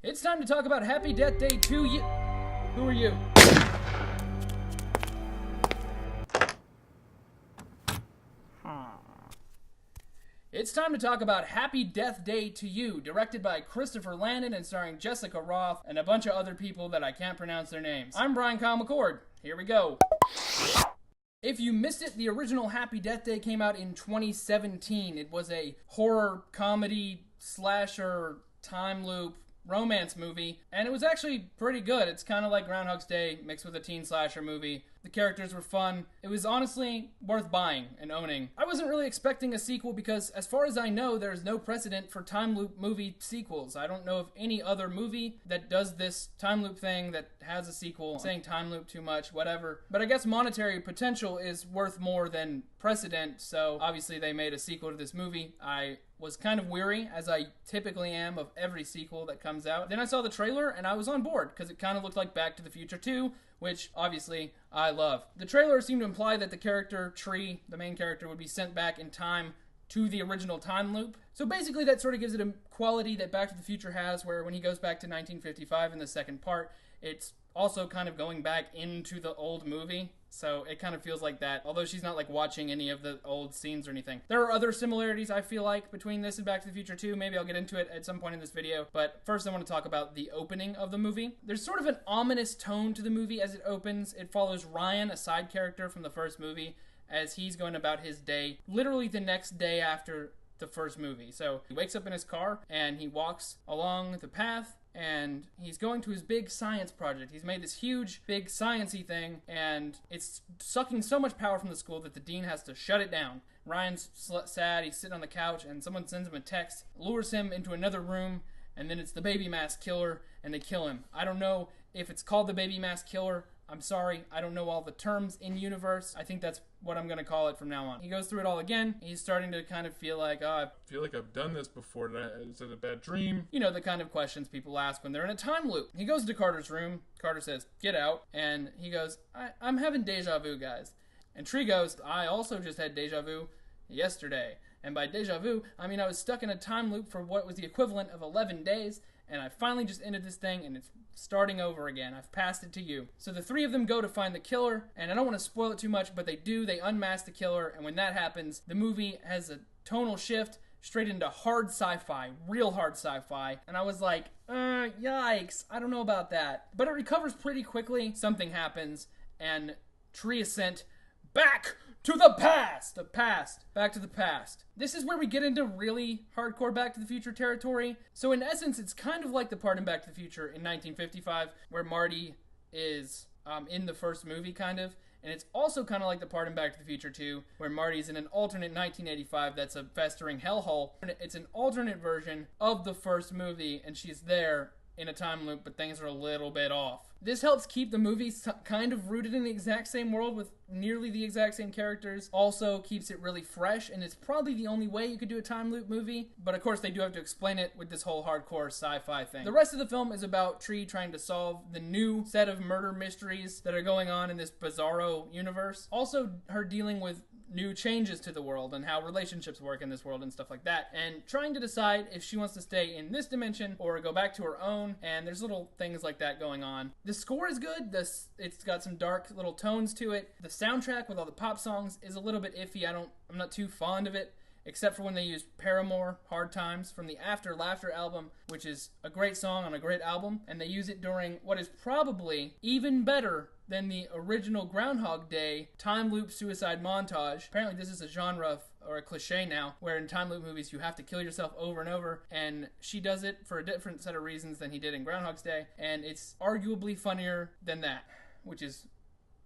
It's time to talk about Happy Death Day to you. Who are you? It's time to talk about Happy Death Day to You, directed by Christopher Landon and starring Jessica Rothe and a bunch of other people that I can't pronounce their names. I'm Brian Kyle McCord. Here we go. If you missed it, the original Happy Death Day came out in 2017. It was a horror, comedy, slasher, time loop, romance movie, and it was actually pretty good. It's kind of like Groundhog's Day mixed with a teen slasher movie. The characters were fun. It was honestly worth buying and owning. I wasn't really expecting a sequel because, as far as I know, there's no precedent for time loop movie sequels. I don't know of any other movie that does this time loop thing that has a sequel. I'm saying time loop too much, whatever. But I guess monetary potential is worth more than precedent, so obviously they made a sequel to this movie. I was kind of weary, as I typically am, of every sequel that comes out. Then I saw the trailer, and I was on board, because it kind of looked like Back to the Future 2, which, obviously, I love. The trailer seemed to imply that the character, Tree, the main character, would be sent back in time to the original time loop. So basically that sort of gives it a quality that Back to the Future has, where when he goes back to 1955 in the second part, it's also kind of going back into the old movie. So it kind of feels like that, although she's not like watching any of the old scenes or anything. There are other similarities, I feel like, between this and Back to the Future 2. Maybe I'll get into it at some point in this video. But first I want to talk about the opening of the movie. There's sort of an ominous tone to the movie as it opens. It follows Ryan, a side character from the first movie, as he's going about his day, literally the next day after the first movie. So he wakes up in his car and he walks along the path and he's going to his big science project. He's made this huge, big science-y thing, and it's sucking so much power from the school that the dean has to shut it down. Ryan's sad, he's sitting on the couch, and someone sends him a text, lures him into another room, and then it's the baby mask killer, and they kill him. I don't know if it's called the baby mask killer. I'm sorry, I don't know all the terms in universe. I think that's what I'm going to call it from now on. He goes through it all again. He's starting to kind of feel like, I feel like I've done this before. Is it a bad dream? You know, the kind of questions people ask when they're in a time loop. He goes to Carter's room. Carter says, get out. And he goes, I'm having deja vu, guys. And Tree goes, I also just had deja vu yesterday. And by deja vu, I mean I was stuck in a time loop for what was the equivalent of 11 days. And I finally just ended this thing, and it's starting over again. I've passed it to you. So the three of them go to find the killer, and I don't want to spoil it too much, but they do. They unmask the killer, and when that happens, the movie has a tonal shift straight into hard sci-fi, real hard sci-fi. And I was like, yikes, I don't know about that. But it recovers pretty quickly. Something happens, and Tree is sent back to the past. Back to the past. This is where we get into really hardcore Back to the Future territory. So in essence, it's kind of like the part in Back to the Future in 1955 where Marty is in the first movie, kind of. And it's also kind of like the part in Back to the Future 2 where Marty's in an alternate 1985 that's a festering hellhole. It's an alternate version of the first movie, and she's there in a time loop, but things are a little bit off. This helps keep the movie kind of rooted in the exact same world with nearly the exact same characters. Also keeps it really fresh, and it's probably the only way you could do a time loop movie. But of course they do have to explain it with this whole hardcore sci-fi thing. The rest of the film is about Tree trying to solve the new set of murder mysteries that are going on in this bizarro universe. Also her dealing with new changes to the world and how relationships work in this world and stuff like that, and trying to decide if she wants to stay in this dimension or go back to her own, and there's little things like that going on. The score is good. It's got some dark little tones to it. The soundtrack with all the pop songs is a little bit iffy. I'm not too fond of it, except for when they use Paramore, Hard Times, from the After Laughter album, which is a great song on a great album, and they use it during what is probably even better than the original Groundhog Day time loop suicide montage. Apparently this is a genre or a cliche now, where in time loop movies you have to kill yourself over and over, and she does it for a different set of reasons than he did in Groundhog's Day, and it's arguably funnier than that, which is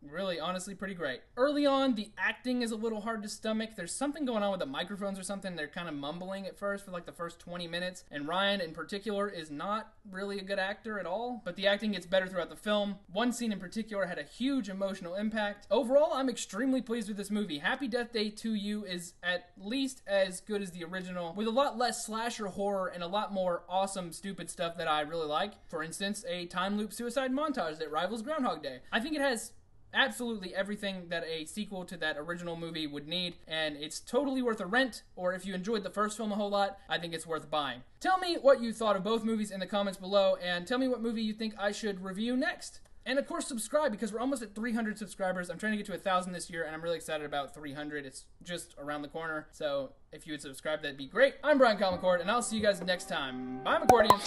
really, honestly, pretty great. Early on, the acting is a little hard to stomach. There's something going on with the microphones or something. They're kind of mumbling at first for like the first 20 minutes. And Ryan, in particular, is not really a good actor at all. But the acting gets better throughout the film. One scene in particular had a huge emotional impact. Overall, I'm extremely pleased with this movie. Happy Death Day to You is at least as good as the original, with a lot less slasher horror and a lot more awesome, stupid stuff that I really like. For instance, a time loop suicide montage that rivals Groundhog Day. I think it has absolutely everything that a sequel to that original movie would need, and it's totally worth a rent, or if you enjoyed the first film a whole lot, I think it's worth buying. Tell me what you thought of both movies in the comments below, and tell me what movie you think I should review next. And of course, subscribe, because we're almost at 300 subscribers. I'm trying to get to 1,000 this year, and I'm really excited about 300. It's just around the corner. So if you would subscribe, that'd be great. I'm Brian Collincourt, and I'll see you guys next time. Bye, McCourtians.